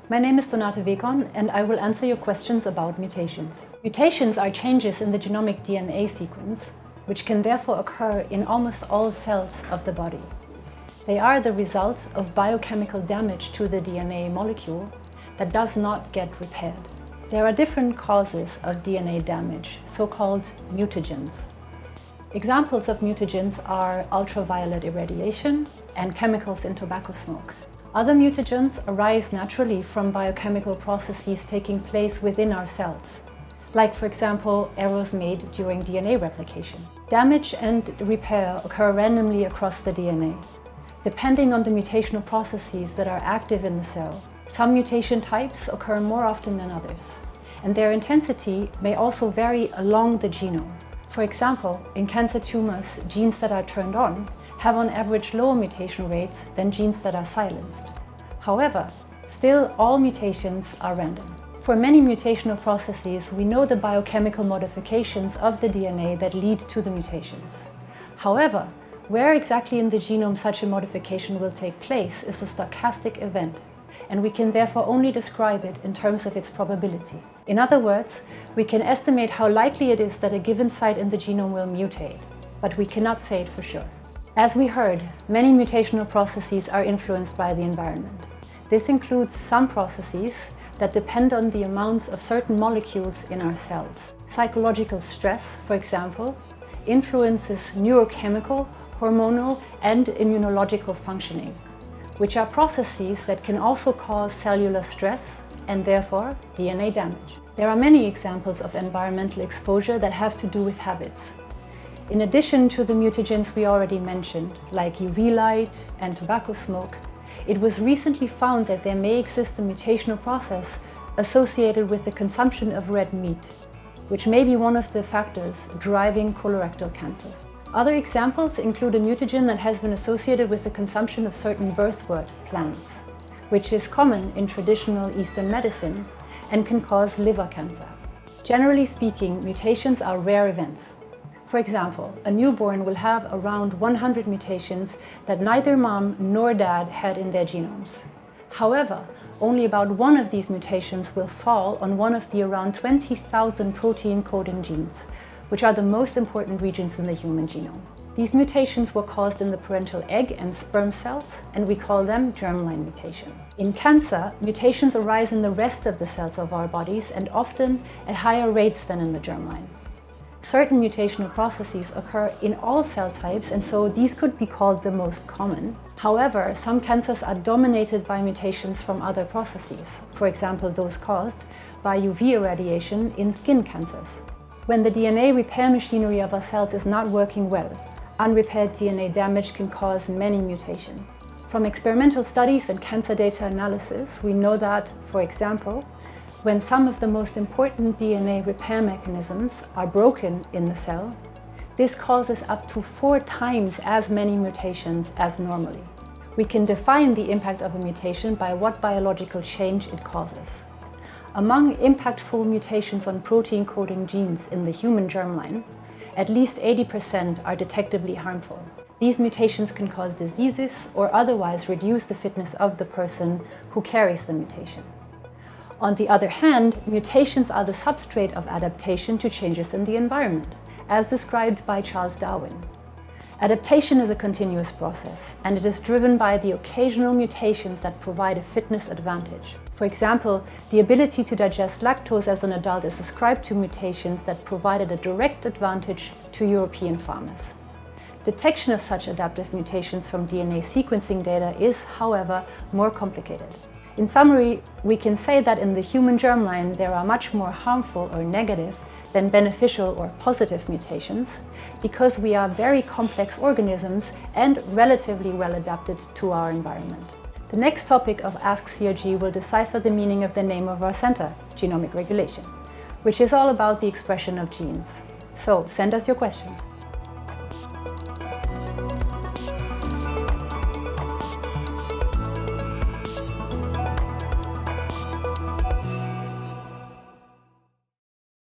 My name is Donate Wekon, and I will answer your questions about mutations. Mutations are changes in the genomic DNA sequence, which can therefore occur in almost all cells of the body. They are the result of biochemical damage to the DNA molecule that does not get repaired. There are different causes of DNA damage, so-called mutagens. Examples of mutagens are ultraviolet irradiation and chemicals in tobacco smoke. Other mutagens arise naturally from biochemical processes taking place within our cells, like, for example, errors made during DNA replication. Damage and repair occur randomly across the DNA, depending on the mutational processes that are active in the cell. Some mutation types occur more often than others, and their intensity may also vary along the genome. For example, in cancer tumors, genes that are turned on have on average lower mutation rates than genes that are silenced. However, still all mutations are random. For many mutational processes, we know the biochemical modifications of the DNA that lead to the mutations. However, where exactly in the genome such a modification will take place is a stochastic event, and we can therefore only describe it in terms of its probability. In other words, we can estimate how likely it is that a given site in the genome will mutate, but we cannot say it for sure. As we heard, many mutational processes are influenced by the environment. This includes some processes that depend on the amounts of certain molecules in our cells. Psychological stress, for example, influences neurochemical, hormonal, and immunological functioning, which are processes that can also cause cellular stress and therefore DNA damage. There are many examples of environmental exposure that have to do with habits. In addition to the mutagens we already mentioned, like UV light and tobacco smoke, it was recently found that there may exist a mutational process associated with the consumption of red meat, which may be one of the factors driving colorectal cancer. Other examples include a mutagen that has been associated with the consumption of certain birthwort plants, which is common in traditional Eastern medicine and can cause liver cancer. Generally speaking, mutations are rare events. For example, a newborn will have around 100 mutations that neither mom nor dad had in their genomes. However, only about one of these mutations will fall on one of the around 20,000 protein coding genes, which are the most important regions in the human genome. These mutations were caused in the parental egg and sperm cells, and we call them germline mutations. In cancer, mutations arise in the rest of the cells of our bodies and often at higher rates than in the germline. Certain mutational processes occur in all cell types, and so these could be called the most common. However, some cancers are dominated by mutations from other processes, for example, those caused by UV irradiation in skin cancers. When the DNA repair machinery of our cells is not working well, unrepaired DNA damage can cause many mutations. From experimental studies and cancer data analysis, we know that, for example, when some of the most important DNA repair mechanisms are broken in the cell, this causes up to 4 times as many mutations as normally. We can define the impact of a mutation by what biological change it causes. Among impactful mutations on protein coding genes in the human germline, at least 80% are detectably harmful. These mutations can cause diseases or otherwise reduce the fitness of the person who carries the mutation. On the other hand, mutations are the substrate of adaptation to changes in the environment, as described by Charles Darwin. Adaptation is a continuous process, and it is driven by the occasional mutations that provide a fitness advantage. For example, the ability to digest lactose as an adult is ascribed to mutations that provided a direct advantage to European farmers. Detection of such adaptive mutations from DNA sequencing data is, however, more complicated. In summary, we can say that in the human germline there are much more harmful or negative than beneficial or positive mutations, because we are very complex organisms and relatively well adapted to our environment. The next topic of Ask CRG will decipher the meaning of the name of our center, Genomic Regulation, which is all about the expression of genes. So send us your questions.